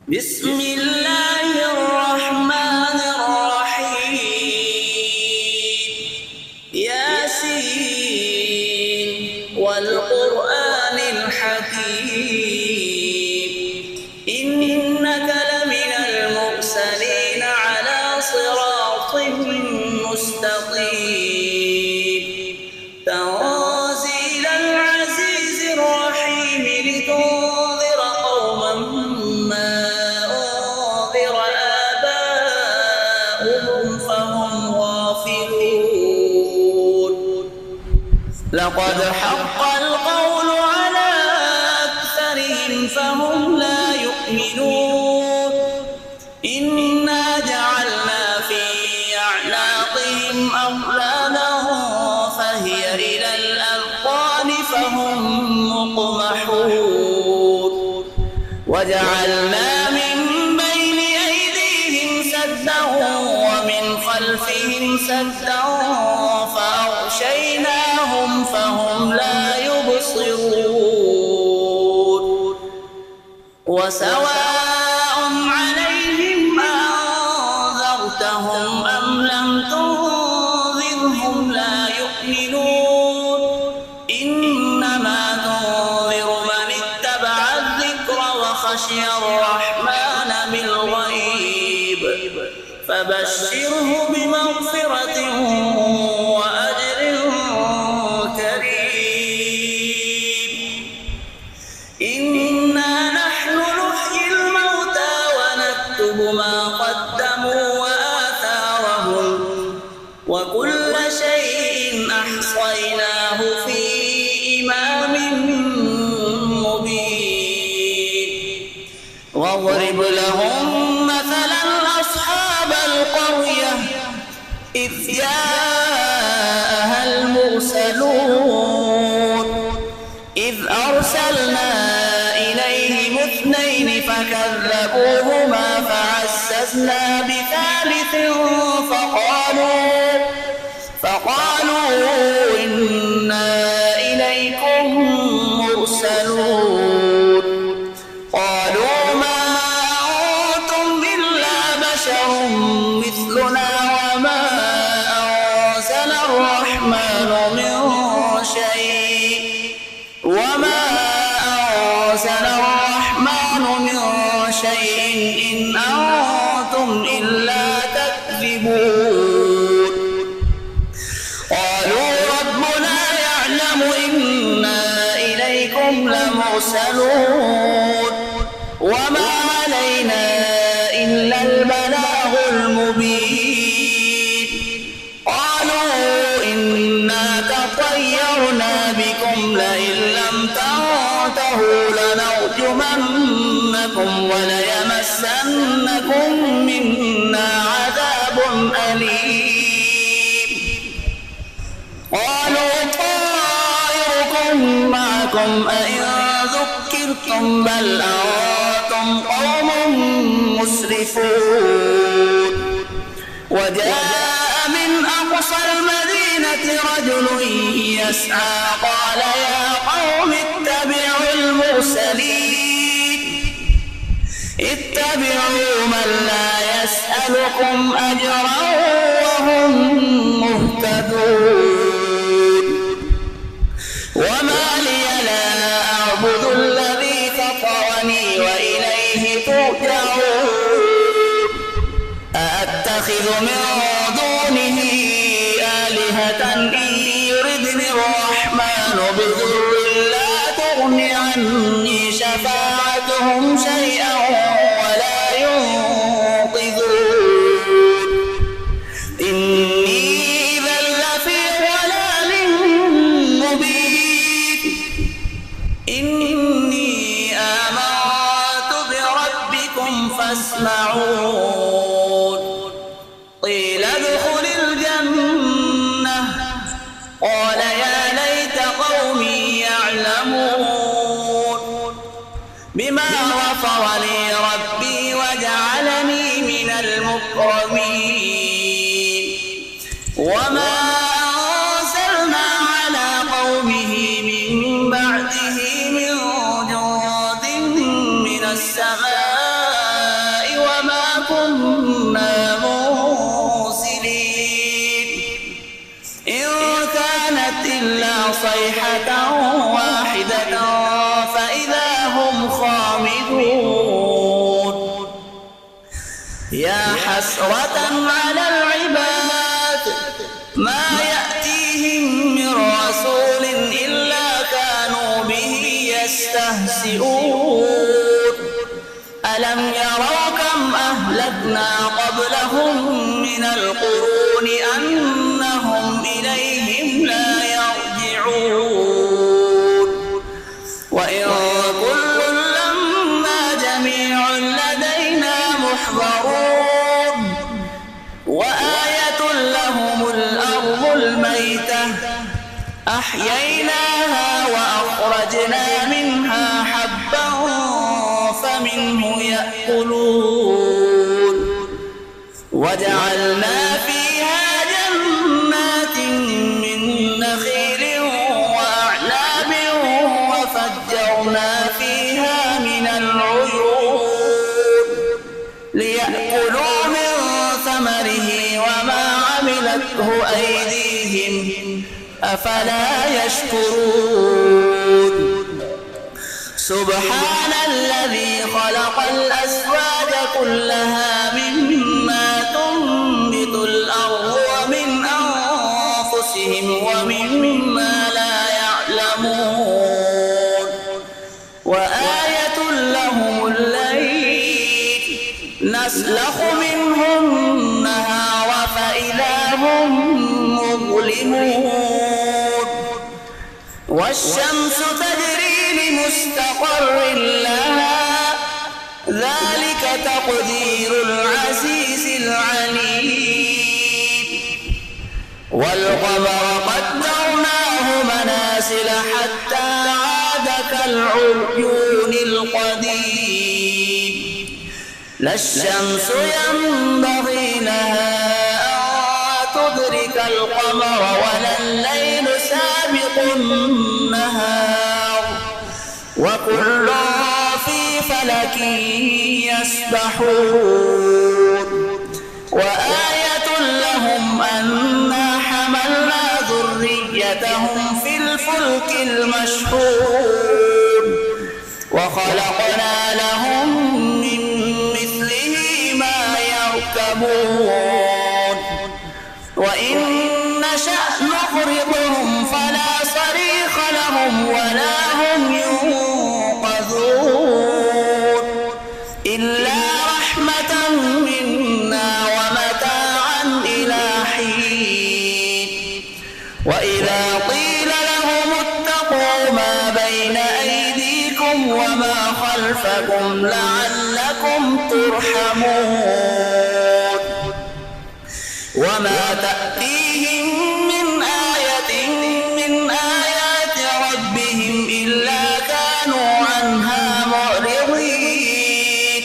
بسم الله الرحمن الرحيم. ياسين والقرآن الحكيم إنك لمن المرسلين على صراط مستقيم تنزيل العزيز الرحيم لتنذر قوما ما أنذر آباؤهم فهم غافلون. لقد حق القول على أكثرهم فهم لا يؤمنون. إنا جعلنا في أعناقهم أغلالا فهي إلى الأذقان فهم مقمحون. وجعلنا من بين أيديهم سدا ومن خلفهم سدا فأغشيناهم فهم لا يبصرون. وسواء عليهم أنذرتهم أم لم تنذرهم لا يؤمنون. إنما تنذر من اتبع الذكر وخشي الرحمن بالغيب فبشره بمغفرة وأجر كريم. إنا نحن نحيي الموتى ونكتب ما قدموا وآثارهم وكل شيء أحصيناه في إمام مبين. واضرب لهم مثلا أصحاب القرية إذ جاءها المرسلون إذ أرسلنا إليهم اثنين فكذبوهما فعززنا بثالث فقالوا إنا إليكم مرسلون. قالوا ما أنتم إلا بشر مثلنا وما أنزل الرحمن من شيء إن أنتم إلا تكذبون. قالوا ربنا يعلم إنا إليكم لمرسلون وما علينا إلا البلاغ المبين. قالوا إنا تطيرنا بكم لئن لم تنتهوا لنرجمنكم وليمسنكم منا عذاب أليم. قالوا طائركم معكم أئن ذكرتم بل أنتم قوم مسرفون. وجاء من أقصى المدينة رجل يسعى قال يا قوم اتبعوا المرسلين اتبعوا من لا يسألكم أجرا وهم مهتدون. وما لي لا أعبد الذي فطرني وإليه ترجعون. أأتخذ من دونه آلهة إن يردني الرحمن بضر لا تغن عني شفاعتهم شيئا ولا ينقذون. إني إذا لفي ضلال مبين. إني آمنت بربكم فاسمعون. قيل ادخل الجنة قال يا ليت قومي يعلمون. بما غفر لي ربي وجعلني من المكرمين. وما أرسلنا على قومه من بعده من جند من السماء صيحة واحدة فإذا هم خامدون يا حسرة على العباد ما يأتيهم من رسول إلا كانوا به يستهزئون ألم يروا كم أهلكنا قبلهم من القرون أنهم إليهم لا يرجعون وإن كل لما جميع لدينا محضرون وآية لهم الأرض الميتة أحييناها وأخرجنا منها حبا فمنه يأكلون وجعلنا فيها جنات من نخيل وأعناب وفجرنا فيها من العيون ليأكلوا من ثمره وما عملته أيديهم أفلا يشكرون سبحان الذي خلق الأزواج كلها مما تنبت الأرض ومن أنفسهم ومما لا يعلمون وآية لهم الليل نسلخ منه النهار فإذا هم مظلمون والشمس تجري لمستقر لها ذلك تقدير العزيز العليم والقمر قدرناه منازل حتى عاد كالعرجون القديم لا الشمس ينبغي لها أن تدرك القمر ولا الليل سابق النهار وكل في فلك يسبحون وآية لهم أنا حملنا ذريتهم في الفلك المشحون وخلقنا لهم من مثله ما يركبون وإن نشأ نغرقهم فلا صريخ لهم ولا هم ينقذون إلا رحمة منا ومتاعا إلى حين وإذا قيل لهم اتقوا ما بين أيديكم وما خلفكم لعلكم ترحمون وما تأتيهم من آية من آيات ربهم إلا كانوا عنها معرضين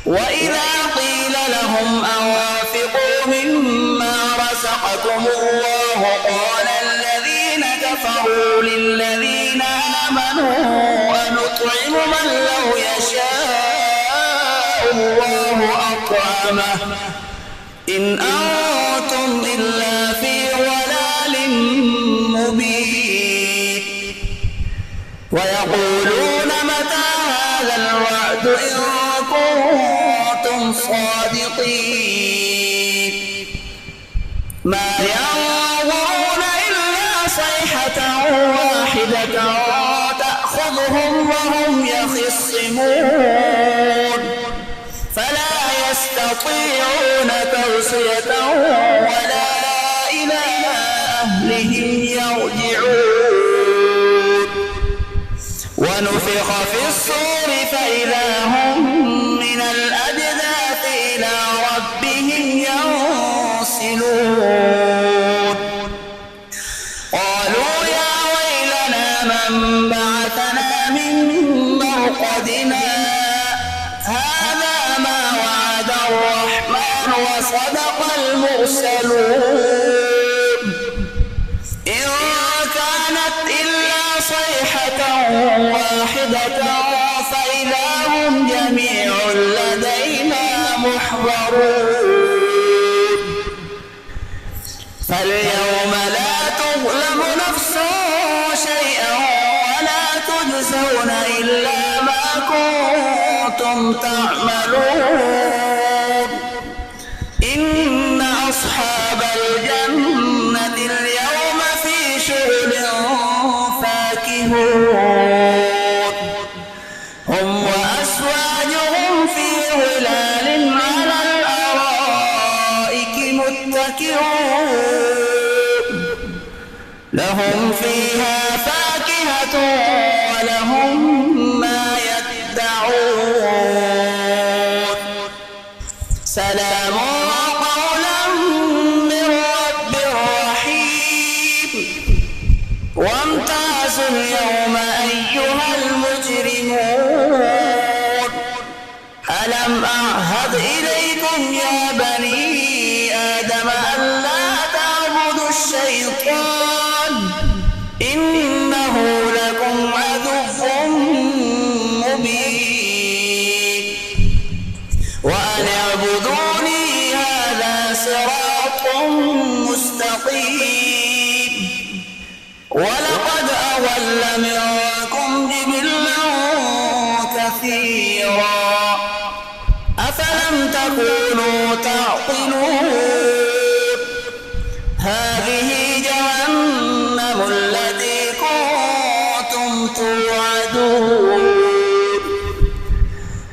وإذا قيل لهم أنفقوا مما رزقكم الله قال الذين كفروا للذين آمنوا أنطعم من لو يشاء الله أطعمه إن أنتم إلا في ضلال مبين ويقولون متى هذا الوعد إن كنتم صادقين ما ينظرون إلا صيحة واحدة تأخذهم وهم يخصمون فلا يستطيعون توصية ولا إلى أهلهم يرجعون ونفخ في الصور فإذا هم من الأجداث إلى ربهم ينسلون قالوا يا ويلنا من بعثنا من مرقدنا هذا ما وعد الرحمن وصدق المرسلون إن كانت إلا صيحة واحدة فإذا هم جميع لدينا محضرون فاليوم لا تظلم نفس إلا ما كنتم تعملون إن أصحاب الجنة اليوم في شغل فاكهون هم وأزواجهم في ظلال على الأرائك متكئون لهم فيها فاكهة ولهم ما يدعون سلام قولا من رب رحيم وامتازوا اليوم أيها المجرمون ألم أعهد إليكم يا بني آدم ألا تعبدوا الشيطان إنه لكم عدو مبين وأن اعبدوني هذا صراط مستقيم ولقد أضل منكم جبلا كثيرا أفلم تكونوا تعقلون هذه جهنم التي كنتم توعدون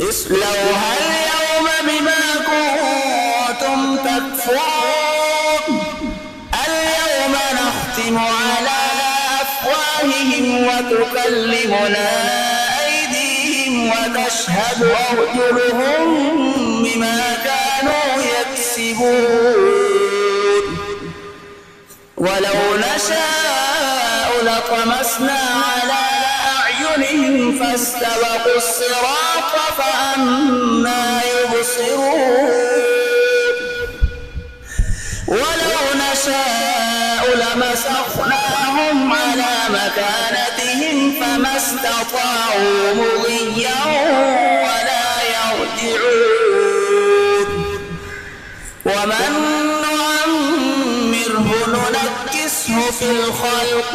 اصلوها اليوم بما كنتم تكفرون اليوم نختم على أفواههم وتكلمنا أيديهم وتشهد أرجلهم بما كانوا يكسبون ولو نشاء لطمسنا على أعينهم فاستبقوا الصراط فأنى يبصرون ولو نشاء لمسخناهم على مكانتهم فما استطاعوا مضيا ولا يرجعون ومن نعمره ننكسه في الخلق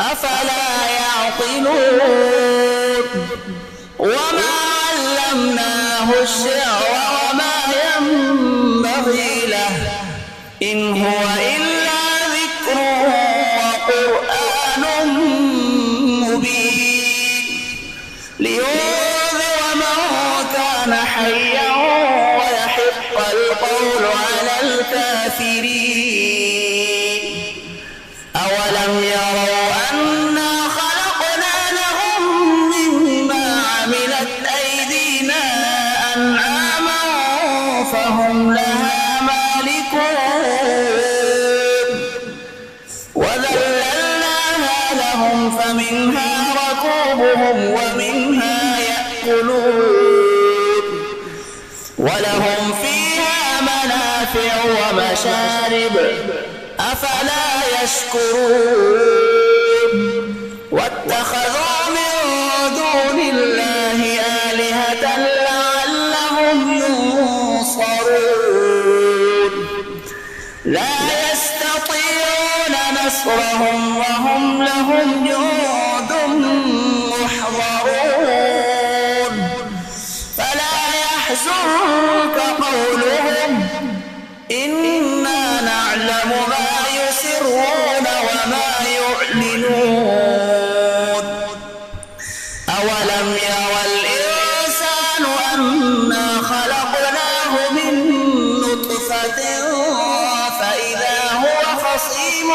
أفلا يعقلون وما علمناه الشعر وما ينبغي له إن هو إلا ذكر وقرآن مبين لينذر من كان حيا ويحق القول على الكافرين أولم يروا أنا خلقنا لهم مما عملت أيدينا أنعاما فهم لها وذللناها لهم فمنها ركوبهم ومنها يأكلون ولهم فيها منافع ومشارب أفلا يشكرون واتخذوا من دون الله آلهة لعلهم ينصرون لا يستطيعون نصرهم وهم لهم جند محضرون فلا يحزنك قولهم إنا نعلم ما يسرون وما يعلنون أولم يرى الإنسان أنا خلقناه من نطفة فإذا هو خصيم